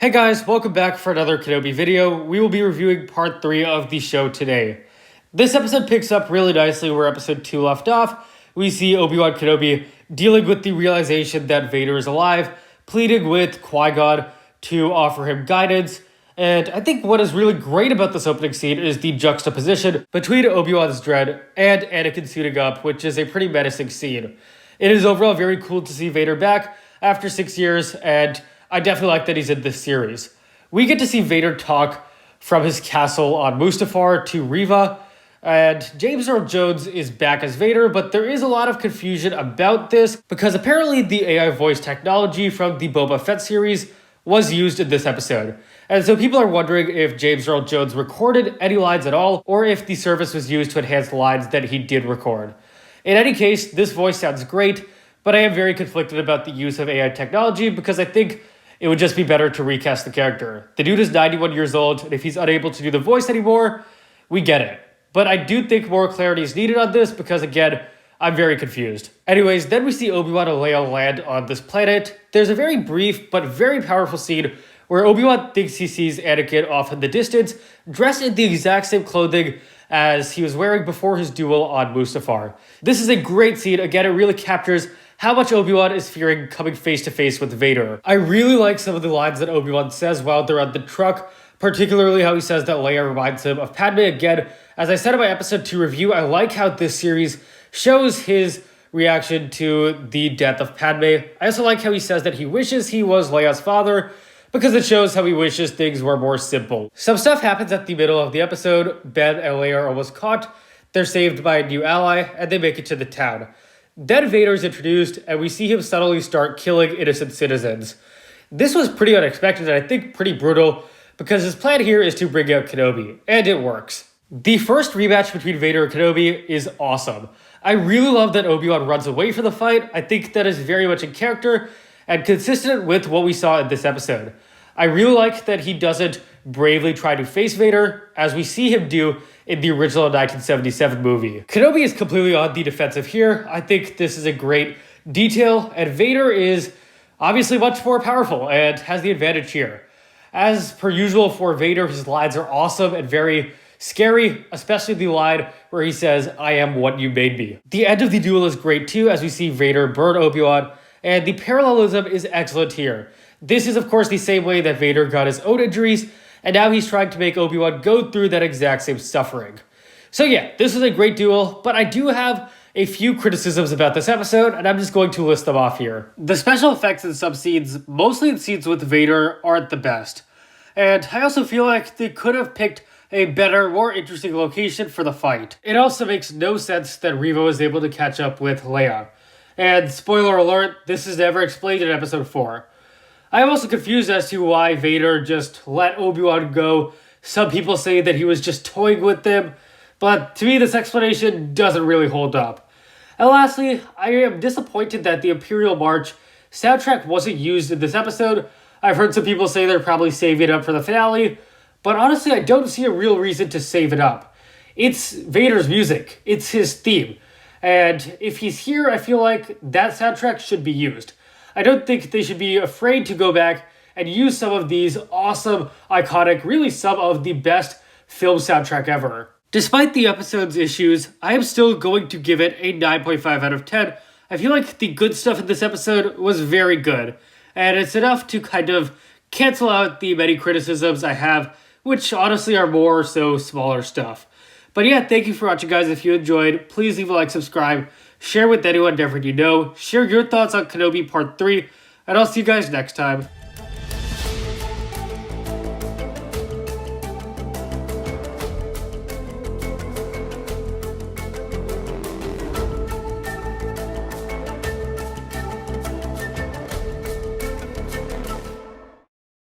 Hey guys, welcome back for another Kenobi video. We will be reviewing part 3 of the show today. This episode picks up really nicely where episode 2 left off. We see Obi-Wan Kenobi dealing with the realization that Vader is alive, pleading with Qui-Gon to offer him guidance. And I think what is really great about this opening scene is the juxtaposition between Obi-Wan's dread and Anakin suiting up, which is a pretty menacing scene. It is overall very cool to see Vader back after 6 years, and I definitely like that he's in this series. We get to see Vader talk from his castle on Mustafar to Reva, and James Earl Jones is back as Vader, but there is a lot of confusion about this because apparently the AI voice technology from the Boba Fett series was used in this episode. And so people are wondering if James Earl Jones recorded any lines at all, or if the service was used to enhance the lines that he did record. In any case, this voice sounds great, but I am very conflicted about the use of AI technology because I think it would just be better to recast the character. The dude is 91 years old, and if he's unable to do the voice anymore, we get it. But I do think more clarity is needed on this because, again, I'm very confused. Anyways, then we see Obi-Wan and Leia land on this planet. There's a very brief but very powerful scene where Obi-Wan thinks he sees Anakin off in the distance, dressed in the exact same clothing as he was wearing before his duel on Mustafar. This is a great scene. Again, it really captures how much Obi-Wan is fearing coming face to face with Vader. I really like some of the lines that Obi-Wan says while they're on the truck, particularly how he says that Leia reminds him of Padme again. As I said in my episode 2 review, I like how this series shows his reaction to the death of Padme. I also like how he says that he wishes he was Leia's father, because it shows how he wishes things were more simple. Some stuff happens at the middle of the episode. Ben and Leia are almost caught. They're saved by a new ally, and they make it to the town. Then Vader is introduced, and we see him suddenly start killing innocent citizens. This was pretty unexpected, and I think pretty brutal, because his plan here is to bring out Kenobi, and it works. The first rematch between Vader and Kenobi is awesome. I really love that Obi-Wan runs away from the fight. I think that is very much in character and consistent with what we saw in this episode. I really like that he doesn't bravely try to face Vader, as we see him do in the original 1977 movie. Kenobi is completely on the defensive here. I think this is a great detail, and Vader is obviously much more powerful and has the advantage here. As per usual for Vader, his lines are awesome and very scary, especially the line where he says, "I am what you made me." The end of the duel is great too, as we see Vader burn Obi-Wan, and the parallelism is excellent here. This is of course the same way that Vader got his own injuries, and now he's trying to make Obi-Wan go through that exact same suffering. So yeah, this is a great duel, but I do have a few criticisms about this episode, and I'm just going to list them off here. The special effects in some scenes, mostly in scenes with Vader, aren't the best. And I also feel like they could have picked a better, more interesting location for the fight. It also makes no sense that Reva was able to catch up with Leia. And spoiler alert, this is never explained in episode 4. I am also confused as to why Vader just let Obi-Wan go. Some people say that he was just toying with them, but to me this explanation doesn't really hold up. And lastly, I am disappointed that the Imperial March soundtrack wasn't used in this episode. I've heard some people say they're probably saving it up for the finale, but honestly I don't see a real reason to save it up. It's Vader's music, it's his theme, and if he's here I feel like that soundtrack should be used. I don't think they should be afraid to go back and use some of these awesome, iconic, really some of the best film soundtrack ever. Despite the episode's issues, I am still going to give it a 9.5 out of 10. I feel like the good stuff in this episode was very good, and it's enough to kind of cancel out the many criticisms I have, which honestly are more so smaller stuff. But yeah, thank you for watching guys. If you enjoyed, please leave a like, subscribe, share with anyone and everyone you know, share your thoughts on Kenobi Part 3, and I'll see you guys next time.